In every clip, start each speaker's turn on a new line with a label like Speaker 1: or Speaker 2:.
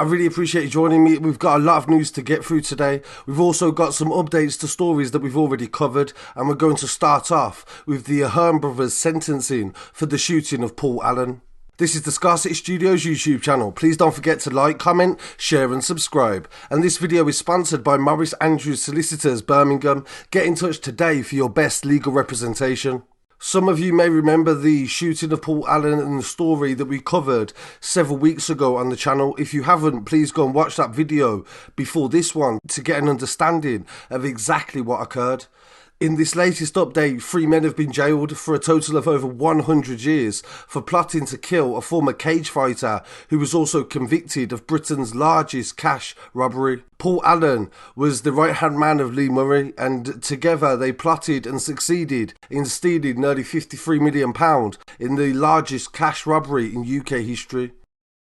Speaker 1: I really appreciate you joining me. We've got a lot of news to get through today. We've also got some updates to stories that we've already covered, and we're going to start off with the Ahearne brothers' sentencing for the shooting of Paul Allen. This is the Scarcity Studios YouTube channel. Please don't forget to like, comment, share and subscribe. And this video is sponsored by Maurice Andrews Solicitors, Birmingham. Get in touch today for your best legal representation. Some of you may remember the shooting of Paul Allen and the story that we covered several weeks ago on the channel. If you haven't, please go and watch that video before this one to get an understanding of exactly what occurred. In this latest update, 3 men have been jailed for a total of over 100 years for plotting to kill a former cagefighter who was also convicted of Britain's largest cash robbery. Paul Allen was the right-hand man of Lee Murray, and together they plotted and succeeded in stealing nearly £53 million in the largest cash robbery in UK history.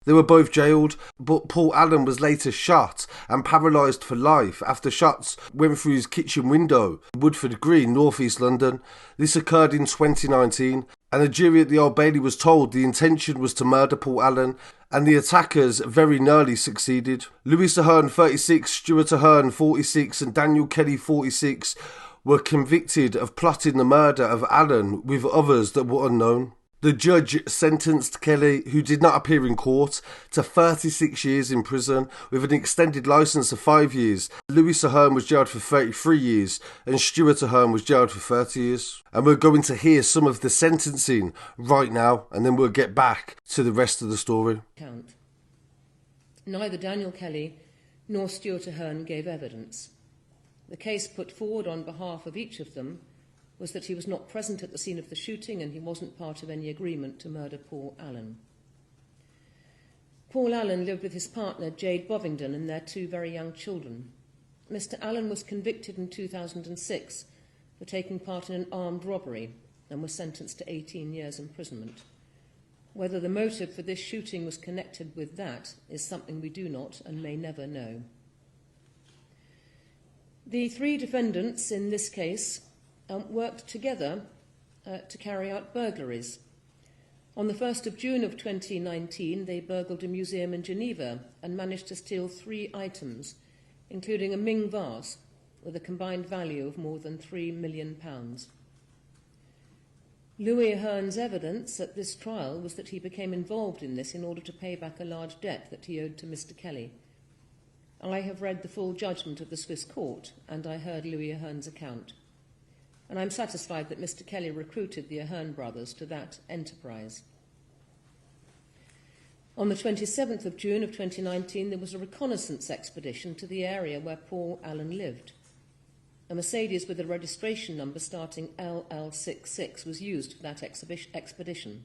Speaker 1: They were both jailed, but Paul Allen was later shot and paralysed for life after shots went through his kitchen window in Woodford Green, North East London. This occurred in 2019, and the jury at the Old Bailey was told the intention was to murder Paul Allen, and the attackers very nearly succeeded. Louis Ahearne, 36, Stewart Ahearne, 46, and Daniel Kelly, 46, were convicted of plotting the murder of Allen with others that were unknown. The judge sentenced Kelly, who did not appear in court, to 36 years in prison with an extended licence of 5 years. Louis Ahearne was jailed for 33 years and Stewart Ahearne was jailed for 30 years. And we're going to hear some of the sentencing right now, and then we'll get back to the rest of the story.
Speaker 2: Neither Daniel Kelly nor Stewart Ahearne gave evidence. The case put forward on behalf of each of them was that he was not present at the scene of the shooting and he wasn't part of any agreement to murder Paul Allen. Paul Allen lived with his partner Jade Bovingdon and their 2 very young children. Mr. Allen was convicted in 2006 for taking part in an armed robbery and was sentenced to 18 years imprisonment. Whether the motive for this shooting was connected with that is something we do not and may never know. The 3 defendants in this case worked together to carry out burglaries. On the 1st of June of 2019, they burgled a museum in Geneva and managed to steal 3 items, including a Ming vase with a combined value of more than £3 million. Louis Ahearne's evidence at this trial was that he became involved in this in order to pay back a large debt that he owed to Mr. Kelly. I have read the full judgment of the Swiss court and I heard Louis Ahearne's account. And I'm satisfied that Mr. Kelly recruited the Ahearne brothers to that enterprise. On the 27th of June of 2019, there was a reconnaissance expedition to the area where Paul Allen lived. A Mercedes with a registration number starting LL66 was used for that expedition.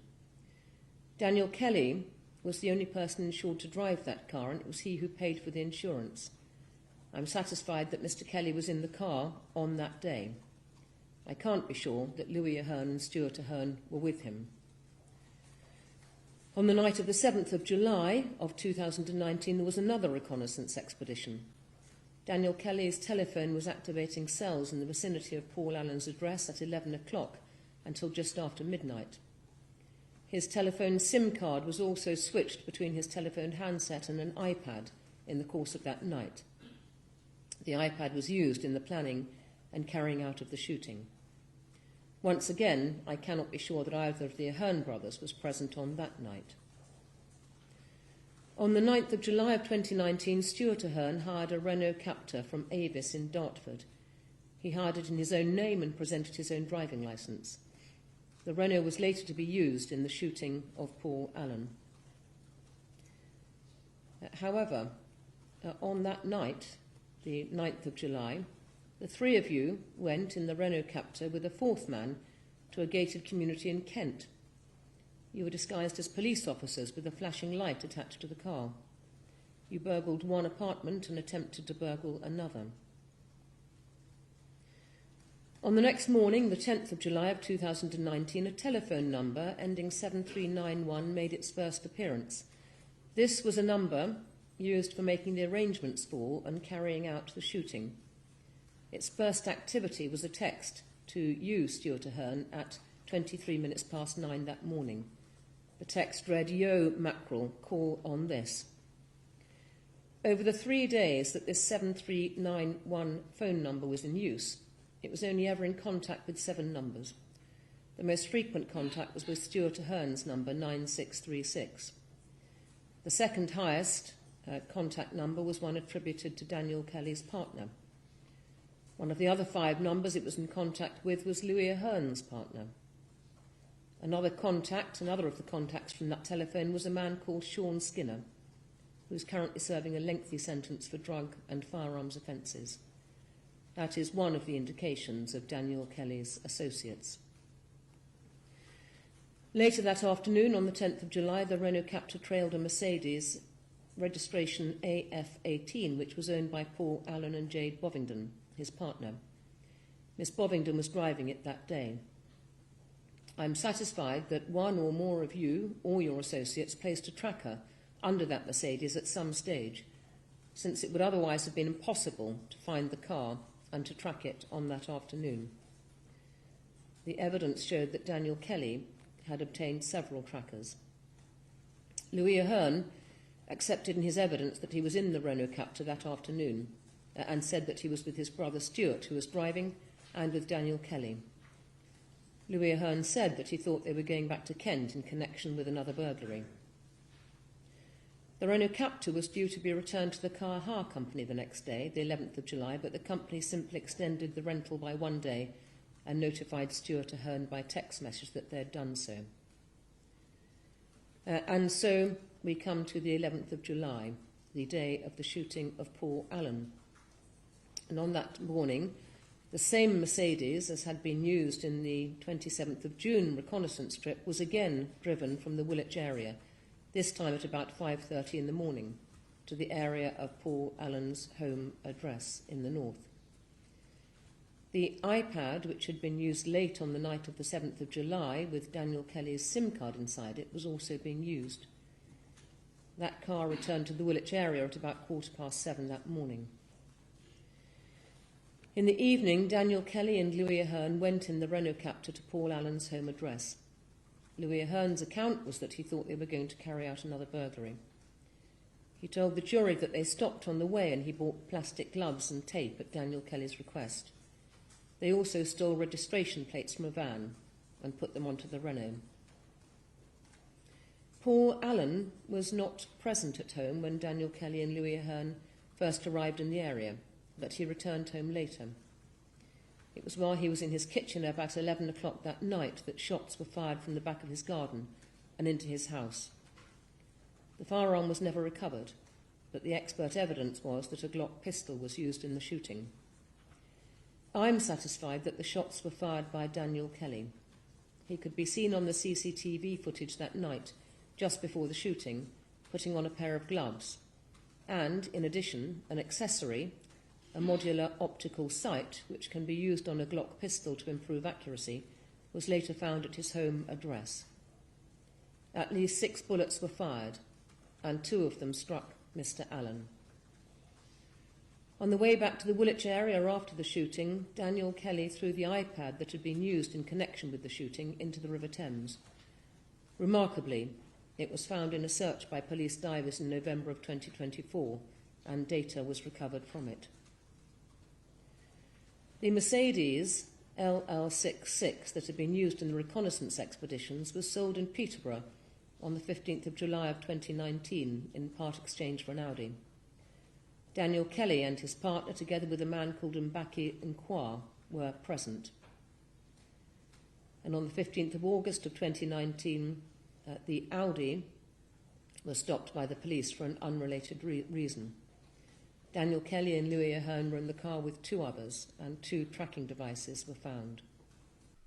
Speaker 2: Daniel Kelly was the only person insured to drive that car, and it was he who paid for the insurance. I'm satisfied that Mr. Kelly was in the car on that day. I can't be sure that Louis Ahearne and Stewart Ahearne were with him. On the night of the 7th of July of 2019, there was another reconnaissance expedition. Daniel Kelly's telephone was activating cells in the vicinity of Paul Allen's address at 11 o'clock until just after midnight. His telephone SIM card was also switched between his telephone handset and an iPad in the course of that night. The iPad was used in the planning and carrying out of the shooting. Once again, I cannot be sure that either of the Ahearne brothers was present on that night. On the 9th of July of 2019, Stewart Ahearne hired a Renault Captur from Avis in Dartford. He hired it in his own name and presented his own driving licence. The Renault was later to be used in the shooting of Paul Allen. However, on that night, the 9th of July, the 3 of you went in the Renault Captur with a 4th man to a gated community in Kent. You were disguised as police officers with a flashing light attached to the car. You burgled 1 apartment and attempted to burgle another. On the next morning, the 10th of July of 2019, a telephone number ending 7391 made its first appearance. This was a number used for making the arrangements for and carrying out the shooting. Its first activity was a text to you, Stewart Ahearne, at 23 minutes past 9 that morning. The text read, "Yo, Mackerel, call on this." Over the 3 days that this 7391 phone number was in use, it was only ever in contact with 7 numbers. The most frequent contact was with Stewart Ahearne's number 9636. The second highest contact number was one attributed to Daniel Kelly's partner. One of the other 5 numbers it was in contact with was Louis Ahearne's partner. Another of the contacts from that telephone was a man called Sean Skinner, who is currently serving a lengthy sentence for drug and firearms offences. That is one of the indications of Daniel Kelly's associates. Later that afternoon, on the 10th of July, the Renault captor trailed a Mercedes registration AF18, which was owned by Paul Allen and Jade Bovingdon, his partner. Miss Bovingdon was driving it that day. I am satisfied that one or more of you or your associates placed a tracker under that Mercedes at some stage, since it would otherwise have been impossible to find the car and to track it on that afternoon. The evidence showed that Daniel Kelly had obtained several trackers. Louis Ahearne accepted in his evidence that he was in the Renault captor that afternoon and said that he was with his brother Stewart, who was driving, and with Daniel Kelly. Louis Ahearne said that he thought they were going back to Kent in connection with another burglary. The Renault captor was due to be returned to the car hire company the next day, the 11th of July, but the company simply extended the rental by 1 day and notified Stewart Ahearne by text message that they had done so. And so we come to the 11th of July, the day of the shooting of Paul Allen. And on that morning, the same Mercedes as had been used in the 27th of June reconnaissance trip was again driven from the Woolwich area, this time at about 5:30 in the morning, to the area of Paul Allen's home address in the north. The iPad, which had been used late on the night of the 7th of July with Daniel Kelly's SIM card inside it, was also being used. That car returned to the Woolwich area at about 7:15 that morning. In the evening, Daniel Kelly and Louis Ahearne went in the Renault captor to Paul Allen's home address. Louis Ahearne's account was that he thought they were going to carry out another burglary. He told the jury that they stopped on the way and he bought plastic gloves and tape at Daniel Kelly's request. They also stole registration plates from a van and put them onto the Renault. Paul Allen was not present at home when Daniel Kelly and Louis Ahearne first arrived in the area, but he returned home later. It was while he was in his kitchen about 11 o'clock that night that shots were fired from the back of his garden and into his house. The firearm was never recovered, but the expert evidence was that a Glock pistol was used in the shooting. I'm satisfied that the shots were fired by Daniel Kelly. He could be seen on the CCTV footage that night, just before the shooting, putting on a pair of gloves, and, in addition, an accessory, a modular optical sight, which can be used on a Glock pistol to improve accuracy, was later found at his home address. At least 6 bullets were fired, and 2 of them struck Mr. Allen. On the way back to the Woolwich area after the shooting, Daniel Kelly threw the iPad that had been used in connection with the shooting into the River Thames. Remarkably, it was found in a search by police divers in November of 2024, and data was recovered from it. The Mercedes LL66 that had been used in the reconnaissance expeditions was sold in Peterborough on the 15th of July of 2019 in part exchange for an Audi. Daniel Kelly and his partner, together with a man called Mbaki Nkwa, were present. And on the 15th of August of 2019, the Audi was stopped by the police for an unrelated reason. Daniel Kelly and Louis Ahearne were in the car with 2 others, and 2 tracking devices were found.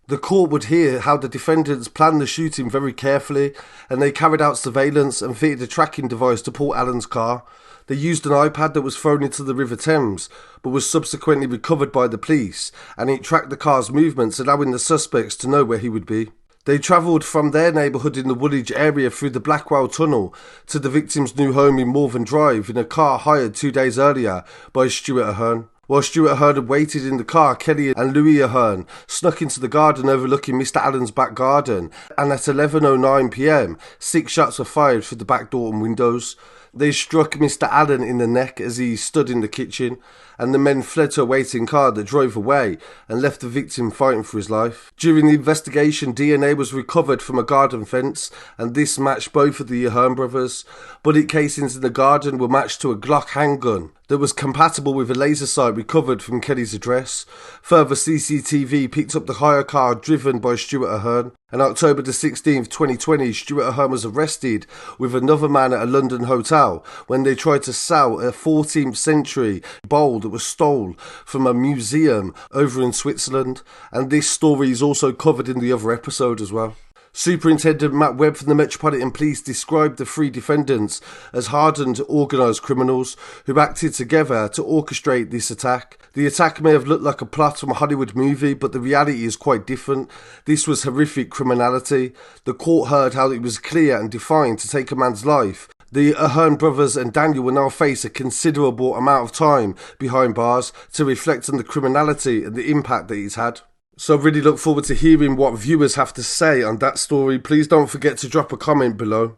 Speaker 1: The court would hear how the defendants planned the shooting very carefully, and they carried out surveillance and fitted a tracking device to Paul Allen's car. They used an iPad that was thrown into the River Thames, but was subsequently recovered by the police, and it tracked the car's movements, allowing the suspects to know where he would be. They travelled from their neighbourhood in the Woolwich area through the Blackwell Tunnel to the victim's new home in Malvern Drive in a car hired 2 days earlier by Stewart Ahearne. While Stewart Ahearne had waited in the car, Kelly and Louis Ahearne snuck into the garden overlooking Mr. Allen's back garden, and at 11:09 p.m, 6 shots were fired through the back door and windows. They struck Mr. Allen in the neck as he stood in the kitchen, and the men fled to a waiting car that drove away and left the victim fighting for his life. During the investigation, DNA was recovered from a garden fence, and this matched both of the Ahearne brothers. Bullet casings in the garden were matched to a Glock handgun that was compatible with a laser sight recovered from Kelly's address. Further CCTV picked up the hire car driven by Stewart Ahearne. On October the 16th, 2020, Stewart Ahearne was arrested with another man at a London hotel when they tried to sell a 14th century bowl that was stolen from a museum over in Switzerland. And this story is also covered in the other episode as well. Superintendent Matt Webb from the Metropolitan Police described the three defendants as hardened organised criminals who acted together to orchestrate this attack. The attack may have looked like a plot from a Hollywood movie, but the reality is quite different. This was horrific criminality. The court heard how it was clear and defined to take a man's life. The Ahearne brothers and Daniel will now face a considerable amount of time behind bars to reflect on the criminality and the impact that it's had. So I really look forward to hearing what viewers have to say on that story. Please don't forget to drop a comment below.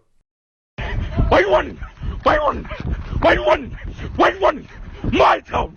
Speaker 3: Wait one! My town!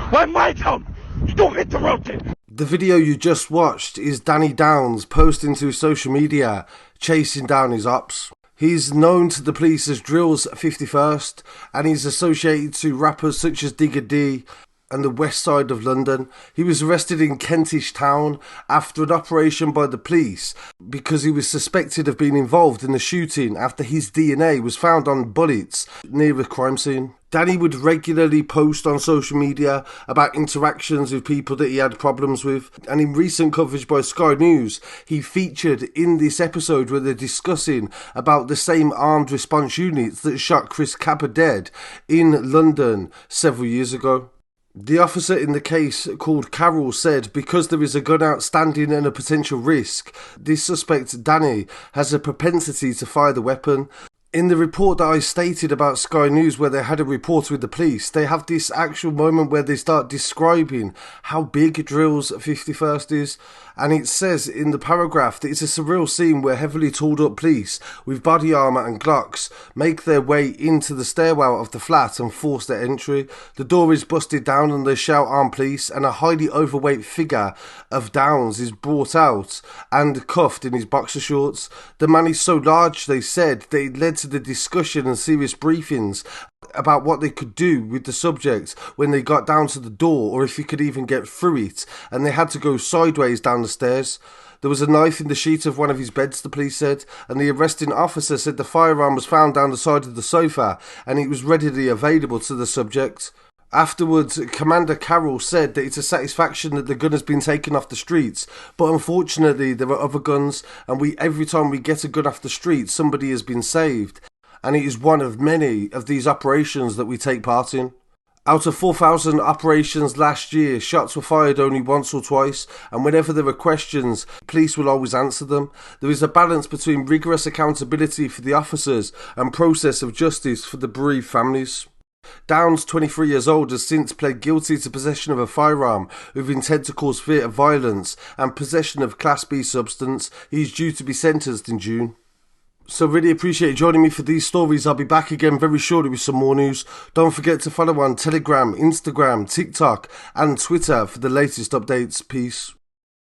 Speaker 3: Why my town? Don't hit the road then!
Speaker 1: The video you just watched is Danny Downs posting to social media, chasing down his ops. He's known to the police as Drillz51st, and he's associated to rappers such as Digger D and the west side of London. He was arrested in Kentish Town after an operation by the police because he was suspected of being involved in the shooting after his DNA was found on bullets near the crime scene. Danny would regularly post on social media about interactions with people that he had problems with, and in recent coverage by Sky News, he featured in this episode where they're discussing about the same armed response units that shot Chris Capper dead in London several years ago. The officer in the case, called Carol, said because there is a gun outstanding and a potential risk, this suspect Danny has a propensity to fire the weapon. In the report that I stated about Sky News where they had a reporter with the police, they have this actual moment where they start describing how big Drillz51st is, and it says in the paragraph that it's a surreal scene where heavily tooled up police with body armour and Glocks make their way into the stairwell of the flat and force their entry. The door is busted down and they shout armed police, and a highly overweight figure of Downs is brought out and cuffed in his boxer shorts. The man is so large, they said, that it led to the discussion and serious briefings about what they could do with the subject when they got down to the door, or if he could even get through it, and they had to go sideways down the stairs. There was a knife in the sheet of one of his beds, the police said, and the arresting officer said the firearm was found down the side of the sofa and it was readily available to the subject. Afterwards, Commander Carroll said that it's a satisfaction that the gun has been taken off the streets, but unfortunately there are other guns, and every time we get a gun off the street, somebody has been saved, and it is one of many of these operations that we take part in. Out of 4,000 operations last year, shots were fired only once or twice, and whenever there are questions, police will always answer them. There is a balance between rigorous accountability for the officers and process of justice for the bereaved families. Downs, 23 years old, has since pled guilty to possession of a firearm with intent to cause fear of violence and possession of Class B substance. He is due to be sentenced in June. So really appreciate you joining me for these stories. I'll be back again very shortly with some more news. Don't forget to follow on Telegram, Instagram, TikTok and Twitter for the latest updates. Peace.